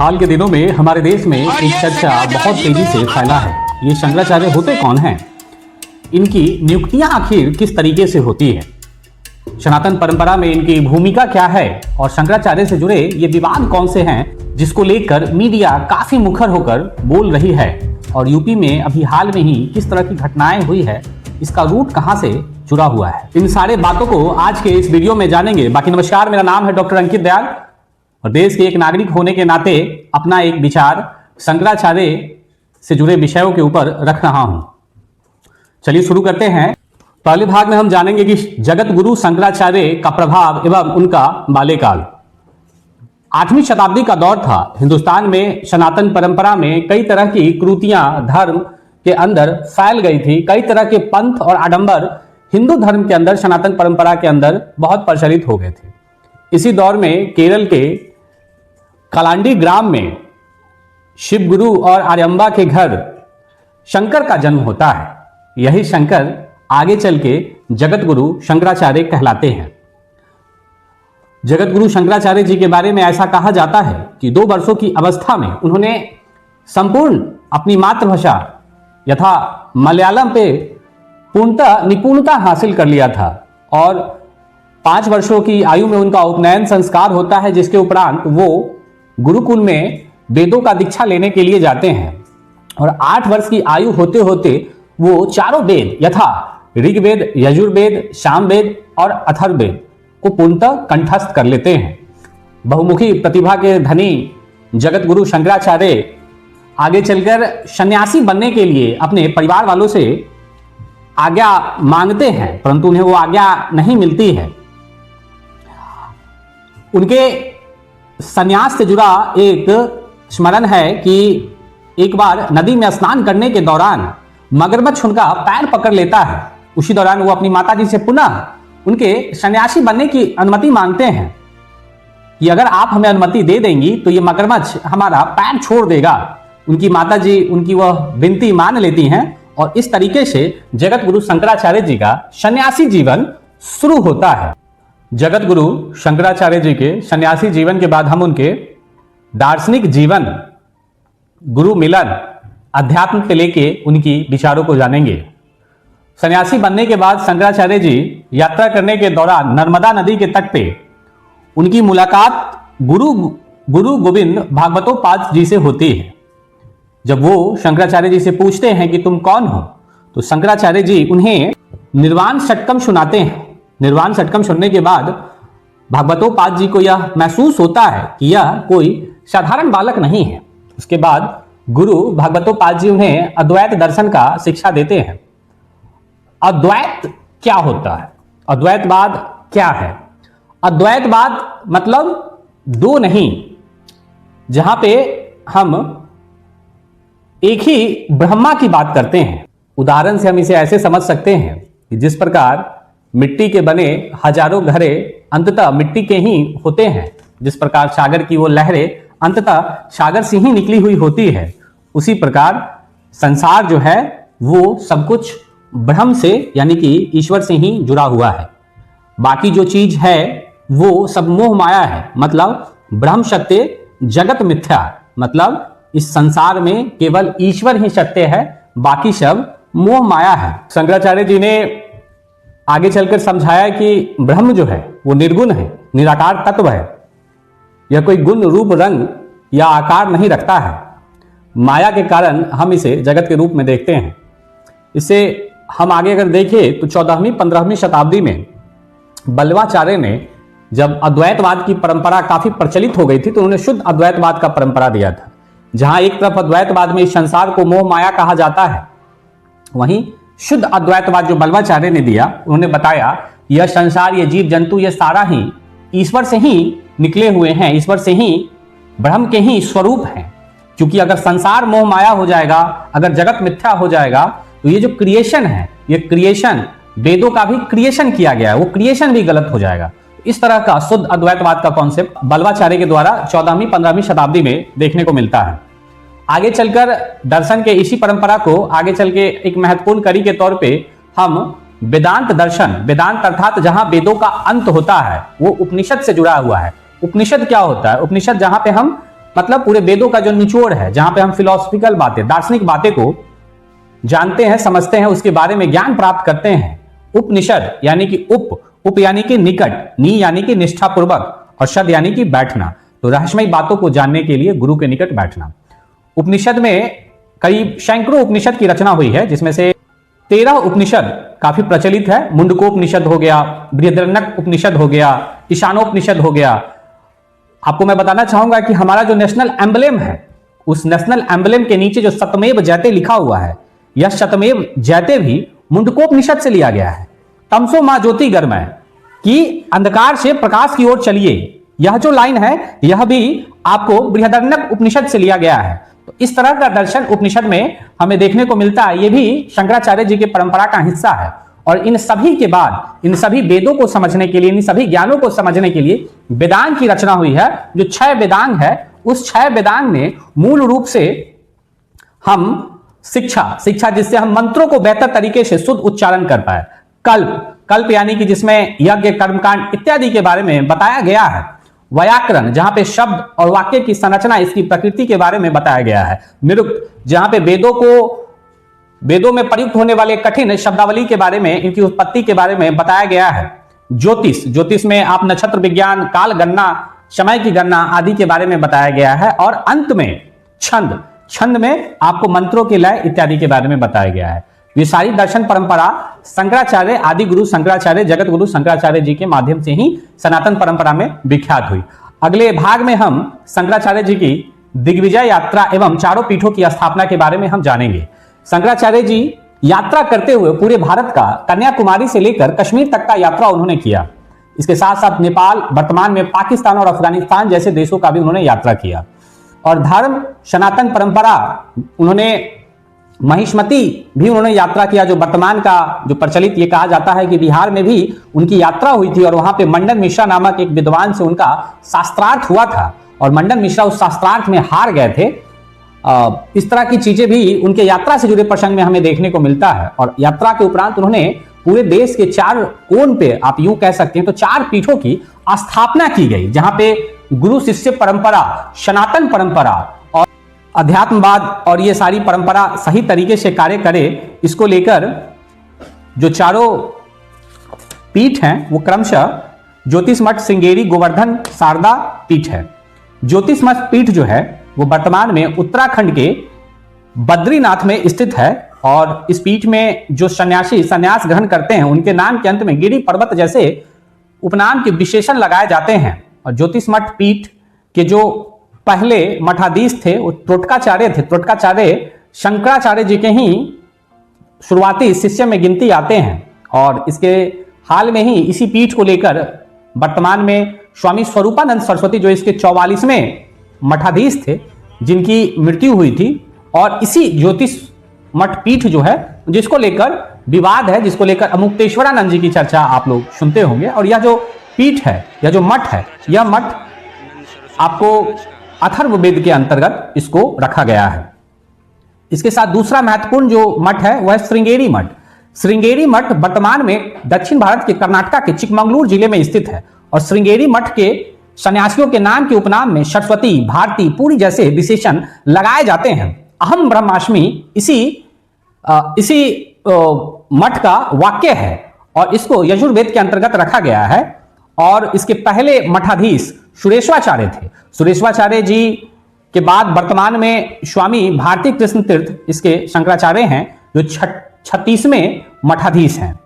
हाल के दिनों में हमारे देश में एक चर्चा बहुत तेजी से फैला है। ये शंकराचार्य होते कौन हैं? इनकी नियुक्तियां आखिर किस तरीके से होती है? सनातन परंपरा में इनकी भूमिका क्या है? और शंकराचार्य से जुड़े ये विवाद कौन से हैं जिसको लेकर मीडिया काफी मुखर होकर बोल रही है? और यूपी में अभी हाल में ही किस तरह की घटनाएं हुई है, इसका रूट कहां से जुड़ा हुआ है, इन सारे बातों को आज के इस वीडियो में जानेंगे। बाकी नमस्कार, मेरा नाम है डॉक्टर अंकित दयाल और देश के एक नागरिक होने के नाते अपना एक विचार शंकराचार्य से जुड़े विषयों के ऊपर रख रहा हूं। चलिए शुरू करते हैं। पहले भाग में हम जानेंगे कि जगत गुरु शंकराचार्य का प्रभाव एवं उनका बाल्यकाल। 8वीं शताब्दी का दौर था। हिंदुस्तान में सनातन परंपरा में कई तरह की कृतियां धर्म के अंदर फैल गई थी। कई तरह के पंथ और आडंबर हिंदू धर्म के अंदर, सनातन परंपरा के अंदर बहुत प्रचलित हो गए थे। इसी दौर में केरल के कलांडी ग्राम में शिव गुरु और आर्यम्बा के घर शंकर का जन्म होता है। यही शंकर आगे चल के जगत गुरु शंकराचार्य कहलाते हैं। जगत गुरु शंकराचार्य जी के बारे में ऐसा कहा जाता है कि 2 वर्षों की अवस्था में उन्होंने संपूर्ण अपनी मातृभाषा यथा मलयालम पे पूर्णतः निपुणता हासिल कर लिया था और 5 वर्षों की आयु में उनका उपनयन संस्कार होता है, जिसके उपरांत वो गुरुकुल में वेदों का दीक्षा लेने के लिए जाते हैं और 8 वर्ष की आयु होते होते वो चारों वेद यथा ऋग्वेद, यजुर्वेद, सामवेद और अथर्ववेद को पूर्णतः कंठस्थ कर लेते हैं। बहुमुखी प्रतिभा के धनी जगत गुरु शंकराचार्य आगे चलकर सन्यासी बनने के लिए अपने परिवार वालों से आज्ञा मांगते हैं, परंतु उन्हें वो आज्ञा नहीं मिलती है। उनके सन्यास से जुड़ा एक स्मरण है कि एक बार नदी में स्नान करने के दौरान मगरमच्छ उनका पैर पकड़ लेता है। उसी दौरान वो अपनी माताजी से पुनः उनके सन्यासी बनने की अनुमति मांगते हैं कि अगर आप हमें अनुमति दे देंगी तो ये मगरमच्छ हमारा पैर छोड़ देगा। उनकी माताजी उनकी वह विनती मान लेती हैं और इस तरीके से जगत गुरु शंकराचार्य जी का सन्यासी जीवन शुरू होता है। जगत गुरु शंकराचार्य जी के सन्यासी जीवन के बाद हम उनके दार्शनिक जीवन, गुरु मिलन, अध्यात्म से लेके उनकी विचारों को जानेंगे। सन्यासी बनने के बाद शंकराचार्य जी यात्रा करने के दौरान नर्मदा नदी के तट पे उनकी मुलाकात गुरु गोविंद भागवतोपाद जी से होती है। जब वो शंकराचार्य जी से पूछते हैं कि तुम कौन हो, तो शंकराचार्य जी उन्हें निर्वाण षटकम सुनाते हैं। निर्वाण षटकम सुनने के बाद भागवतोपाद जी को यह महसूस होता है कि यह कोई साधारण बालक नहीं है। उसके बाद गुरु भागवतोपाद जी उन्हें अद्वैत दर्शन का शिक्षा देते हैं। अद्वैत क्या होता है? अद्वैतवाद क्या है? अद्वैतवाद मतलब 2 नहीं, जहां पे हम एक ही ब्रह्मा की बात करते हैं। उदाहरण से हम इसे ऐसे समझ सकते हैं कि जिस प्रकार मिट्टी के बने हजारों घरे अंततः मिट्टी के ही होते हैं, जिस प्रकार सागर की वो लहरें अंततः सागर से ही निकली हुई होती है, उसी प्रकार संसार जो है वो सब कुछ ब्रह्म से यानी कि ईश्वर से ही जुड़ा हुआ है। बाकी जो चीज है वो सब मोह माया है। मतलब ब्रह्म सत्य, जगत मिथ्या। मतलब इस संसार में केवल ईश्वर ही सत्य है, बाकी सब मोह माया है। शंकराचार्य जी ने आगे चलकर समझाया कि ब्रह्म जो है वो निर्गुण है, निराकार तत्व है। यह कोई गुण, रूप, रंग या आकार नहीं रखता है। माया के कारण हम इसे जगत के रूप में देखते हैं। इसे हम आगे अगर देखें तो 14वीं 15वीं शताब्दी में बल्लवाचार्य ने जब अद्वैतवाद की परंपरा काफी प्रचलित हो गई थी तो उन्होंने शुद्ध अद्वैतवाद का परंपरा दिया था। जहां एक तरफ अद्वैतवाद में इस संसार को मोह माया कहा जाता है, वहीं शुद्ध अद्वैतवाद जो बल्लवाचार्य ने दिया, उन्होंने बताया यह संसार, ये जीव जंतु, ये सारा ही ईश्वर से ही निकले हुए हैं, ईश्वर से ही, ब्रह्म के ही स्वरूप हैं। क्योंकि अगर संसार मोह माया हो जाएगा, अगर जगत मिथ्या हो जाएगा, तो ये जो क्रिएशन है, ये क्रिएशन, वेदों का भी क्रिएशन किया गया है, वो क्रिएशन भी गलत हो जाएगा। इस तरह का शुद्ध अद्वैतवाद का कॉन्सेप्ट बल्लवाचार्य के द्वारा 14वीं 15वीं शताब्दी में देखने को मिलता है। आगे चलकर दर्शन के इसी परंपरा को आगे चल के एक महत्वपूर्ण कड़ी के तौर पे हम वेदांत दर्शन, वेदांत अर्थात जहां वेदों का अंत होता है, वो उपनिषद से जुड़ा हुआ है। उपनिषद क्या होता है? उपनिषद जहां पे हम मतलब पूरे वेदों का जो निचोड़ है, जहां पे हम फिलोसफिकल बातें, दार्शनिक बातें को जानते हैं, समझते हैं, उसके बारे में ज्ञान प्राप्त करते हैं। उपनिषद यानी कि उप यानी कि निकट, नी यानी कि निष्ठापूर्वक, और शद यानी कि बैठना। तो रहस्यमयी बातों को जानने के लिए गुरु के निकट बैठना। उपनिषद में करीब सैकड़ों उपनिषद की रचना हुई है, जिसमें से 13 उपनिषद काफी प्रचलित है। मुंडकोपनिषद हो गया, बृहदारण्यक उपनिषद हो गया, ईशानोपनिषद हो गया। आपको मैं बताना चाहूंगा कि हमारा जो नेशनल एम्बलेम है, उस नेशनल एम्बलेम के नीचे जो सतमेव जयते लिखा हुआ है, यह सतमेव जयते भी मुंडकोपनिषद से लिया गया है। तमसो मां ज्योतिर्गमय, कि अंधकार से प्रकाश की ओर चलिए, यह जो लाइन है यह भी आपको बृहदारण्यक उपनिषद से लिया गया है। तो इस तरह का दर्शन उपनिषद में हमें देखने को मिलता है। यह भी शंकराचार्य जी की परंपरा का हिस्सा है। और इन सभी के बाद, इन सभी वेदों को समझने के लिए, इन सभी ज्ञानों को समझने के लिए वेदांग की रचना हुई है। जो 6 वेदांग है, उस 6 वेदांग में मूल रूप से हम शिक्षा जिससे हम मंत्रों को बेहतर तरीके से शुद्ध उच्चारण कर पाए। कल्प यानी कि जिसमें यज्ञ, कर्मकांड इत्यादि के बारे में बताया गया है। व्याकरण, जहां पे शब्द और वाक्य की संरचना, इसकी प्रकृति के बारे में बताया गया है। निरुक्त, जहां पे वेदों में प्रयुक्त होने वाले कठिन शब्दावली के बारे में, इनकी उत्पत्ति के बारे में बताया गया है। ज्योतिष में आप नक्षत्र विज्ञान, काल गणना, समय की गणना आदि के बारे में बताया गया है। और अंत में छंद में आपको मंत्रों के लय इत्यादि के बारे में बताया गया है। ये सारी दर्शन परंपरा शंकराचार्य, आदि गुरु शंकराचार्य, जगत गुरु शंकराचार्य जी के माध्यम से ही सनातन परंपरा में विख्यात हुई। अगले भाग में हम शंकराचार्य जी की दिग्विजय यात्रा एवं चारों पीठों की स्थापना के बारे में हम जानेंगे। शंकराचार्य जी यात्रा करते हुए पूरे भारत का, कन्याकुमारी से लेकर कश्मीर तक का यात्रा उन्होंने किया। इसके साथ साथ नेपाल, वर्तमान में पाकिस्तान और अफगानिस्तान जैसे देशों का भी उन्होंने यात्रा किया। और धर्म, सनातन परंपरा, उन्होंने महिष्मती भी उन्होंने यात्रा किया, जो वर्तमान का जो प्रचलित ये कहा जाता है कि बिहार में भी उनकी यात्रा हुई थी। और वहां पे मंडन मिश्रा नामक एक विद्वान से उनका शास्त्रार्थ हुआ था, और मंडन मिश्रा उस शास्त्रार्थ में हार गए थे। इस तरह की चीजें भी उनके यात्रा से जुड़े प्रसंग में हमें देखने को मिलता है। और यात्रा के उपरांत उन्होंने पूरे देश के 4 कोण पे, आप यूं कह सकते हैं तो 4 पीठों की स्थापना की गई, जहां पे गुरु शिष्य परंपरा, सनातन परंपरा और अध्यात्मवाद और ये सारी परंपरा सही तरीके से कार्य करे, इसको लेकर जो चारों पीठ हैं वो क्रमशः ज्योतिष मठ, श्रृंगेरी, गोवर्धन, शारदा पीठ है। ज्योतिष मठ पीठ जो है वो वर्तमान में उत्तराखंड के बद्रीनाथ में स्थित है। और इस पीठ में जो सन्यासी संन्यास ग्रहण करते हैं, उनके नाम के अंत में गिरि पर्वत जैसे उपनाम के विशेषण लगाए जाते हैं। और ज्योतिष मठ पीठ के जो पहले मठाधीश थे वो त्रोटकाचार्य थे। त्रोटकाचार्य शंकराचार्य जी के ही शुरुआती शिष्य में गिनती आते हैं। और इसके हाल में ही इसी पीठ को लेकर वर्तमान में स्वामी स्वरूपानंद सरस्वती, जो इसके 44वें मठाधीश थे, जिनकी मृत्यु हुई थी। और इसी ज्योतिष मठ पीठ जो है, जिसको लेकर विवाद है, जिसको लेकर अमुक्तेश्वरानंद जी की चर्चा आप लोग सुनते होंगे। और यह जो पीठ है, यह जो मठ है, यह मठ आपको अथर्ववेद के अंतर्गत इसको रखा गया है। इसके साथ दूसरा महत्वपूर्ण जो मठ है वह श्रृंगेरी मठ। श्रृंगेरी मठ वर्तमान में दक्षिण भारत के कर्नाटक के चिकमंगलुरु जिले में स्थित है। और श्रृंगेरी मठ के सन्यासियों के नाम के उपनाम में सरस्वती, भारती, पूरी जैसे विशेषण लगाए जाते हैं। अहम ब्रह्मास्मि इसी मठ का वाक्य है और इसको यजुर्वेद के अंतर्गत रखा गया है। और इसके पहले मठाधीश सुरेश्वाचार्य थे। सुरेश्वाचार्य जी के बाद वर्तमान में स्वामी भारती कृष्ण तीर्थ इसके शंकराचार्य हैं, जो 36वें मठाधीश हैं।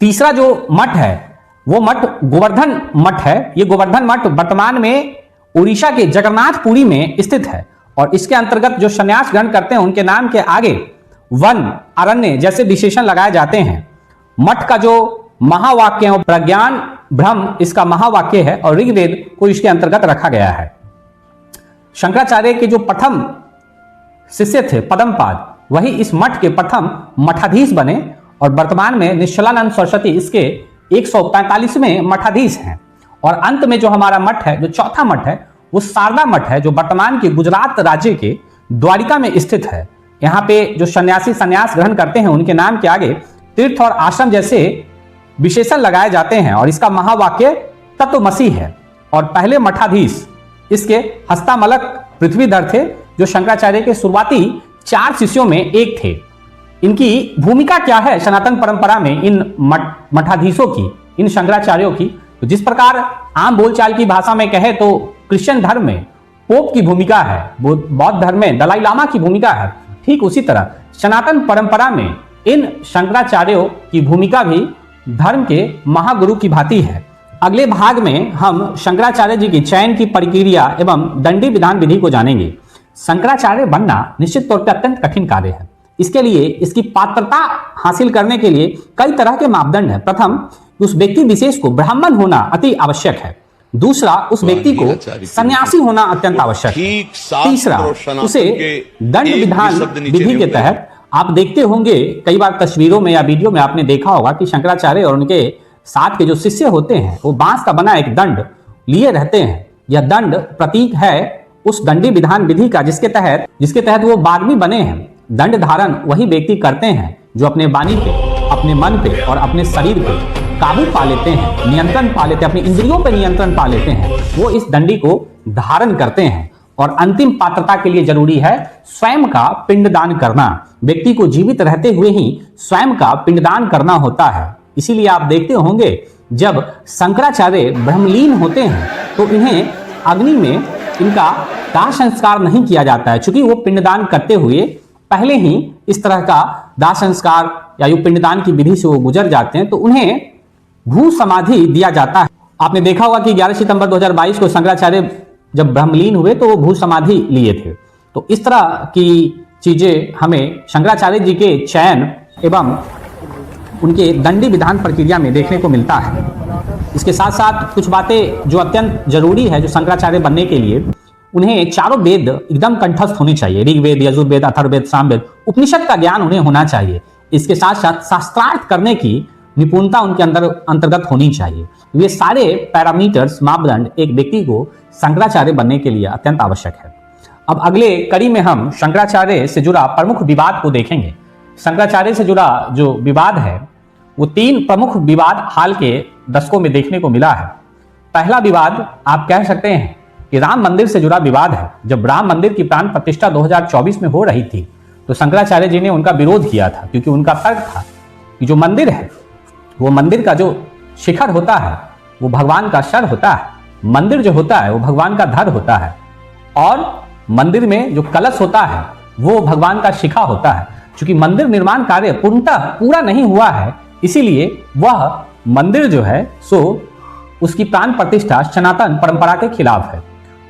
तीसरा जो मठ है वो मठ गोवर्धन मठ है। ये गोवर्धन मठ वर्तमान में उड़ीसा के जगन्नाथपुरी में स्थित है। और इसके अंतर्गत जो संन्यास ग्रहण करते हैं, उनके नाम के आगे वन, अरण्य जैसे विशेषण लगाए जाते हैं। मठ का जो महावाक्य है, प्रज्ञान ब्रह्म इसका महावाक्य है और ऋग्वेद को इसके अंतर्गत रखा गया है। शंकराचार्य के जो प्रथम शिष्य थे पद्मपाद, वही इस मठ के प्रथम मठाधीश बने। और वर्तमान में निश्चलानंद सरस्वती इसके 145वें मठाधीश हैं। और अंत में जो हमारा मठ है, जो चौथा मठ है, वो शारदा मठ है, जो वर्तमान के गुजरात राज्य के द्वारिका में स्थित है। यहाँ पे जो सन्यासी संन्यास ग्रहण करते हैं, उनके नाम के आगे तीर्थ और आश्रम जैसे विशेषण लगाए जाते हैं। और इसका महावाक्य तत्वमसि है। और पहले मठाधीश इसके हस्तामलक पृथ्वीधर थे, जो शंकराचार्य के शुरुआती 4 शिष्यों में एक थे। इनकी भूमिका क्या है सनातन परंपरा में, इन मठाधीशों की, इन शंकराचार्यों की? तो जिस प्रकार आम बोलचाल की भाषा में कहे तो क्रिश्चियन धर्म में पोप की भूमिका है, बौद्ध धर्म में दलाई लामा की भूमिका है, ठीक उसी तरह सनातन परंपरा में इन शंकराचार्यों की भूमिका भी धर्म के महागुरु की भांति है। अगले भाग में हम शंकराचार्य जी की चयन की प्रक्रिया एवं दंडी विधान विधि को जानेंगे। शंकराचार्य बनना निश्चित तौर पर अत्यंत कठिन कार्य है। इसके लिए, इसकी पात्रता हासिल करने के लिए कई तरह के मापदंड है। प्रथम, उस व्यक्ति विशेष को ब्राह्मण होना अति आवश्यक है। दूसरा, उस व्यक्ति को सन्यासी होना अत्यंत आवश्यक है। तीसरा, उसे दंड विधान विधि के तहत, आप देखते होंगे कई बार तस्वीरों में या वीडियो में आपने देखा होगा कि शंकराचार्य और उनके साथ के जो शिष्य होते हैं वो बांस का बना एक दंड लिए रहते हैं। यह दंड प्रतीक है उस दंडी विधान विधि का, जिसके तहत वो बाग्मी बने हैं। दंड धारण वही व्यक्ति करते हैं जो अपने वाणी पे, अपने मन पे और अपने शरीर पे काबू पा लेते हैं, नियंत्रण पा लेते हैं, अपनी इंद्रियों पे नियंत्रण पा लेते हैं, वो इस दंडी को धारण करते हैं। और अंतिम पात्रता के लिए जरूरी है स्वयं का पिंडदान करना। व्यक्ति को जीवित रहते हुए ही स्वयं का पिंडदान करना होता है। इसीलिए आप देखते होंगे जब शंकराचार्य ब्रह्मलीन होते हैं तो इन्हें अग्नि में इनका दाह संस्कार नहीं किया जाता है, क्योंकि वो पिंडदान करते हुए पहले ही इस तरह का दाह संस्कार या पिंडदान की विधि से वो गुजर जाते हैं, तो उन्हें भू समाधि दिया जाता है। आपने देखा होगा कि 11 सितंबर 2022 को शंकराचार्य जब ब्रह्मलीन हुए तो वो भू समाधि लिए थे। तो इस तरह की चीजें हमें शंकराचार्य जी के चयन एवं उनके दंडी विधान प्रक्रिया में देखने को मिलता है। इसके साथ साथ कुछ बातें जो अत्यंत जरूरी है, जो शंकराचार्य बनने के लिए उन्हें चारों वेद एकदम कंठस्थ होने चाहिए। ऋग्वेद, यजुर्वेद, अथर्ववेद, सामवेद, उपनिषद का ज्ञान उन्हें होना चाहिए। इसके साथ साथ शास्त्रार्थ करने की निपुणता उनके अंतर्गत होनी चाहिए। ये सारे पैरामीटर्स, मापदंड एक व्यक्ति को शंकराचार्य बनने के लिए अत्यंत आवश्यक है। अब अगले कड़ी में हम शंकराचार्य से जुड़ा प्रमुख विवाद को देखेंगे। शंकराचार्य से जुड़ा जो विवाद है वो 3 प्रमुख विवाद हाल के दशकों में देखने को मिला है। पहला विवाद आप कह सकते हैं कि राम मंदिर से जुड़ा विवाद है। जब राम मंदिर की प्राण प्रतिष्ठा 2024 में हो रही थी तो शंकराचार्य जी ने उनका विरोध किया था, क्योंकि उनका तर्क था कि जो मंदिर है वो मंदिर का जो शिखर होता है वो भगवान का सर होता है, मंदिर जो होता है वो भगवान का धड़ होता है, और मंदिर में जो कलश होता है वो भगवान का शिखा होता है। क्योंकि मंदिर निर्माण कार्य पूर्णतः पूरा नहीं हुआ है, इसीलिए वह मंदिर जो है सो उसकी प्राण प्रतिष्ठा सनातन परंपरा के खिलाफ है।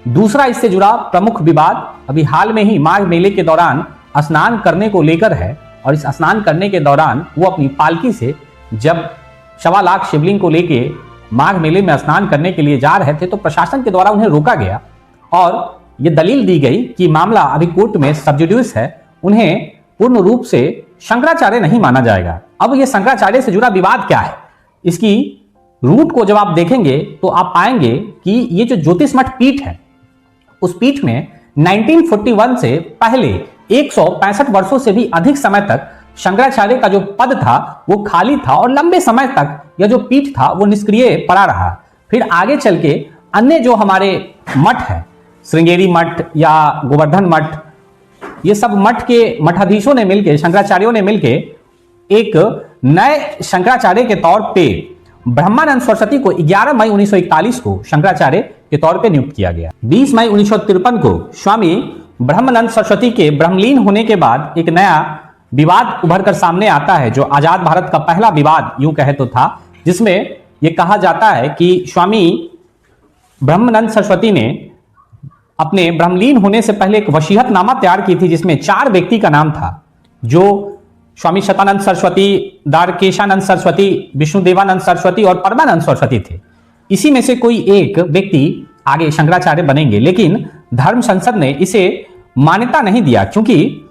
दूसरा इससे जुड़ा प्रमुख विवाद अभी हाल में ही माघ मेले के दौरान स्नान करने को लेकर है। और इस स्नान करने के दौरान वो अपनी पालकी से जब 1.25 लाख शिवलिंग को लेके माघ मेले में स्नान करने के लिए जा रहे थे तो प्रशासन के द्वारा उन्हें रोका गया और ये दलील दी गई कि मामला अभी कोर्ट में सब जुडिस है, उन्हें पूर्ण रूप से शंकराचार्य नहीं माना जाएगा। अब ये शंकराचार्य से जुड़ा विवाद क्या है, इसकी रूट को जब आप देखेंगे तो आप पाएंगे कि ये जो ज्योतिष मठ पीठ है उस पीठ में 1941 से पहले 165 वर्षों से भी अधिक समय तक शंकराचार्य का जो पद था वो खाली था और लंबे समय तक यह जो पीठ था वो निष्क्रिय पड़ा रहा। फिर आगे चल के अन्य जो हमारे मठ है, श्रृंगेरी मठ या गोवर्धन मठ, ये सब मठ के मठाधीशों ने मिलकर, शंकराचार्यों ने मिलकर एक नए शंकराचार्य के तौर पे ब्रह्मानंद सरस्वती को 11 मई 1941 को शंकराचार्य के तौर पे नियुक्त किया गया। 20 मई 1953 को स्वामी ब्रह्मानंद सरस्वती के ब्रह्मलीन होने के बाद एक नया विवाद उभर कर सामने आता है, जो आजाद भारत का पहला विवाद यूं कहे तो था, जिसमें यह कहा जाता है कि स्वामी ब्रह्मानंद सरस्वती ने अपने ब्रह्मलीन होने से पहले एक वसीयतनामा तैयार की थी, जिसमें 4 व्यक्ति का नाम था, जो स्वामी शतानंद सरस्वती, द्वारकेशानंद सरस्वती, विष्णुदेवानंद सरस्वती और परमानंद सरस्वती थे। इसी में से कोई एक व्यक्ति आगे शंकराचार्य बनेंगे, लेकिन धर्म संसद ने इसे मान्यता नहीं दिया, क्योंकि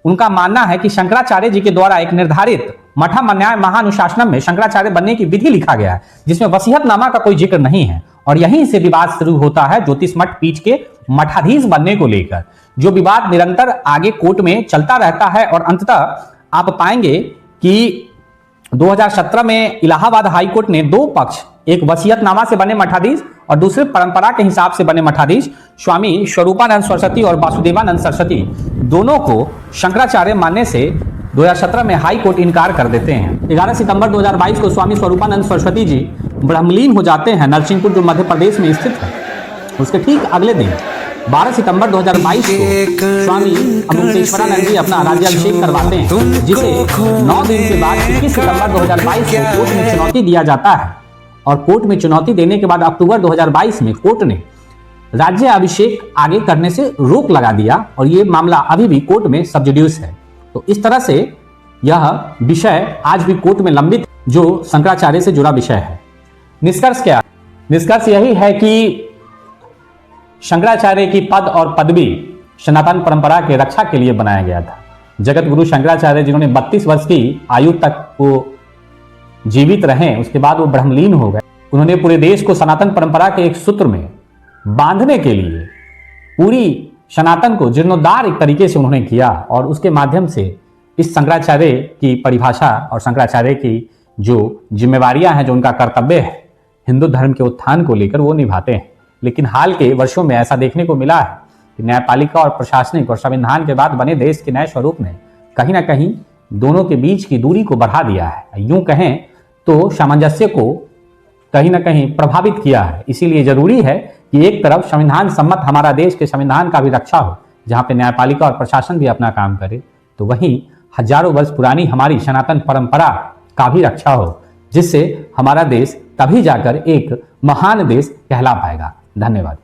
उनका मानना है कि शंकराचार्य जी के द्वारा एक निर्धारित मठान्याय महानुशासनम में शंकराचार्य बनने की विधि लिखा गया है, जिसमें वसीयतनामा का कोई जिक्र नहीं है। और यहीं से विवाद शुरू होता है ज्योतिष मठ पीठ के मठाधीश बनने को लेकर, जो विवाद निरंतर आगे कोर्ट में चलता रहता है। और अंततः आप पाएंगे कि 2017 में इलाहाबाद हाईकोर्ट ने 2 पक्ष एक वसीयतनामा से बने मठाधीश और दूसरे परंपरा के हिसाब से बने मठाधीश स्वामी स्वरूपानंद सरस्वती और वासुदेवानंद सरस्वती दोनों को शंकराचार्य मानने से 2017 में हाई कोर्ट इनकार कर देते हैं। 11 सितंबर 2022 को स्वामी स्वरूपानंद सरस्वती जी ब्रह्मलीन हो जाते हैं नरसिंहपुर, जो मध्य प्रदेश में स्थित है। उसके ठीक अगले दिन 12 सितंबर 2022 को स्वामी अमृतेश्वरानंद जी अपना राज्याभिषेक करवाते हैं, जिसे 9 दिन के बाद 21 सितंबर 2022 को कोर्ट में चुनौती दिया जाता है। और कोर्ट में चुनौती देने के बाद अक्टूबर 2022 में कोर्ट ने राज्याभिषेक आगे करने से रोक लगा दिया और ये मामला अभी भी कोर्ट में सब जुडिस है। तो इस तरह से यह विषय आज भी कोर्ट में लंबित, जो शंकराचार्य से जुड़ा विषय है। निष्कर्ष क्या? निष्कर्ष यही है कि शंकराचार्य की पद और पदवी सनातन परंपरा के रक्षा के लिए बनाया गया था। जगत गुरु शंकराचार्य जिन्होंने 32 वर्ष की आयु तक वो जीवित रहे, उसके बाद वो ब्रह्मलीन हो गए। उन्होंने पूरे देश को सनातन परंपरा के एक सूत्र में बांधने के लिए पूरी सनातन को जीर्णोद्धार एक तरीके से उन्होंने किया और उसके माध्यम से इस शंकराचार्य की परिभाषा और शंकराचार्य की जो जिम्मेवारियां हैं, जो उनका कर्तव्य है हिंदू धर्म के उत्थान को लेकर, वो निभाते हैं। लेकिन हाल के वर्षों में ऐसा देखने को मिला है कि न्यायपालिका और प्रशासनिक और संविधान के बाद बने देश के नए स्वरूप ने कहीं ना कहीं दोनों के बीच की दूरी को बढ़ा दिया है। यूं कहें तो सामंजस्य को कहीं ना कहीं प्रभावित किया है। इसीलिए जरूरी है कि एक तरफ संविधान सम्मत हमारा देश के संविधान का भी रक्षा हो, जहां पे न्यायपालिका और प्रशासन भी अपना काम करे, तो वहीं हजारों वर्ष पुरानी हमारी सनातन परंपरा का भी रक्षा हो, जिससे हमारा देश तभी जाकर एक महान देश कहला पाएगा। धन्यवाद।